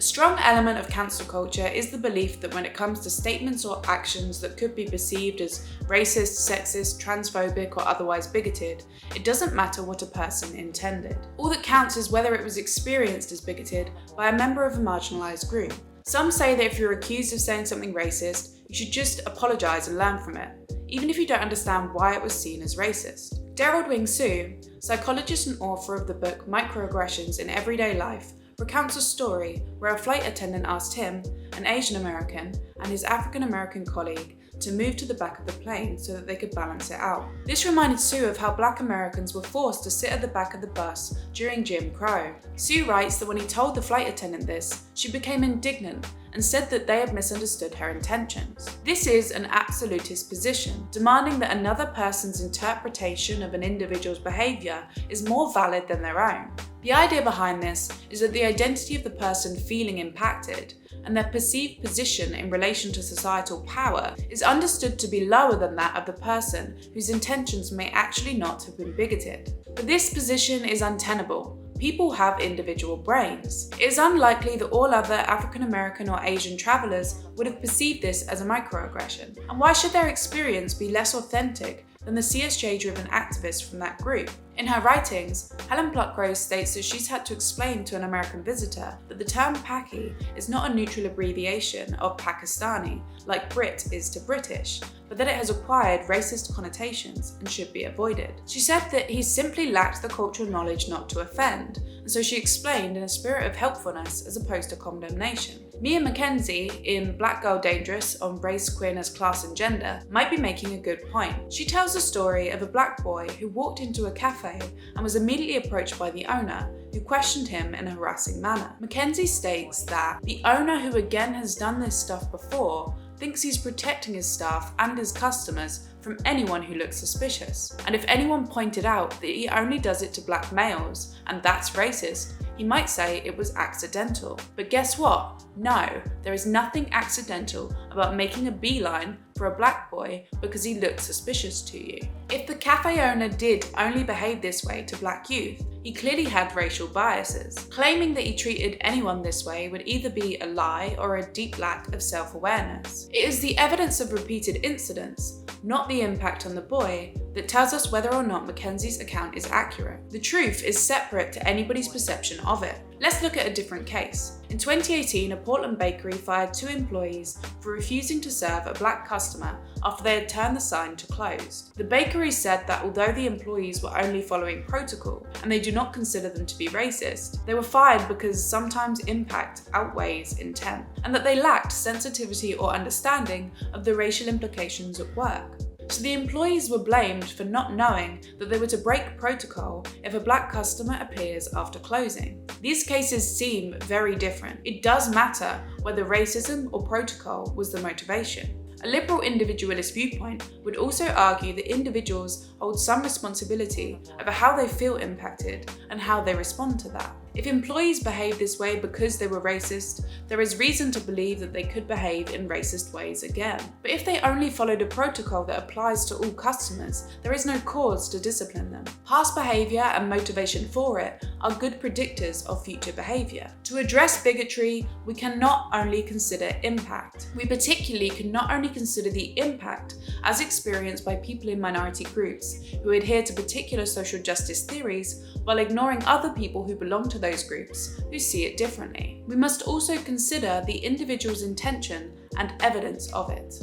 A strong element of cancel culture is the belief that when it comes to statements or actions that could be perceived as racist, sexist, transphobic, or otherwise bigoted, it doesn't matter what a person intended. All that counts is whether it was experienced as bigoted by a member of a marginalised group. Some say that if you're accused of saying something racist, you should just apologise and learn from it, even if you don't understand why it was seen as racist. Terrill Su, psychologist and author of the book Microaggressions in Everyday Life, recounts a story where a flight attendant asked him, an Asian American, and his African American colleague to move to the back of the plane so that they could balance it out. This reminded Sue of how Black Americans were forced to sit at the back of the bus during Jim Crow. Sue writes that when he told the flight attendant this, she became indignant and said that they had misunderstood her intentions. This is an absolutist position, demanding that another person's interpretation of an individual's behaviour is more valid than their own. The idea behind this is that the identity of the person feeling impacted and their perceived position in relation to societal power is understood to be lower than that of the person whose intentions may actually not have been bigoted. But this position is untenable. People have individual brains. It is unlikely that all other African American or Asian travellers would have perceived this as a microaggression. And why should their experience be less authentic than the CSJ-driven activist from that group? In her writings, Helen Pluckrose states that she's had to explain to an American visitor that the term Paki is not a neutral abbreviation of Pakistani, like Brit is to British, but that it has acquired racist connotations and should be avoided. She said that he simply lacked the cultural knowledge not to offend, and so she explained in a spirit of helpfulness as opposed to condemnation. Mia Mackenzie, in Black Girl Dangerous on race, queerness, class and gender, might be making a good point. She tells the story of a black boy who walked into a cafe and was immediately approached by the owner, who questioned him in a harassing manner. Mackenzie states that the owner, who again has done this stuff before, thinks he's protecting his staff and his customers from anyone who looks suspicious. And if anyone pointed out that he only does it to black males, and that's racist, he might say it was accidental. But guess what? No, there is nothing accidental about making a beeline for a black boy because he looks suspicious to you. If the cafe owner did only behave this way to black youth, he clearly had racial biases. Claiming that he treated anyone this way would either be a lie or a deep lack of self-awareness. It is the evidence of repeated incidents, not the impact on the boy, that tells us whether or not Mackenzie's account is accurate. The truth is separate to anybody's perception of it. Let's look at a different case. In 2018, a Portland bakery fired 2 employees for refusing to serve a black customer after they had turned the sign to closed. The bakery said that although the employees were only following protocol and they do not consider them to be racist, they were fired because sometimes impact outweighs intent, and that they lacked sensitivity or understanding of the racial implications at work. So the employees were blamed for not knowing that they were to break protocol if a black customer appears after closing. These cases seem very different. It does matter whether racism or protocol was the motivation. A liberal individualist viewpoint would also argue that individuals hold some responsibility over how they feel impacted and how they respond to that. If employees behave this way because they were racist, there is reason to believe that they could behave in racist ways again. But if they only followed a protocol that applies to all customers, there is no cause to discipline them. Past behaviour and motivation for it are good predictors of future behaviour. To address bigotry, we can not only consider impact. We particularly can not only consider the impact as experienced by people in minority groups who adhere to particular social justice theories, while ignoring other people who belong to those groups who see it differently. We must also consider the individual's intention and evidence of it.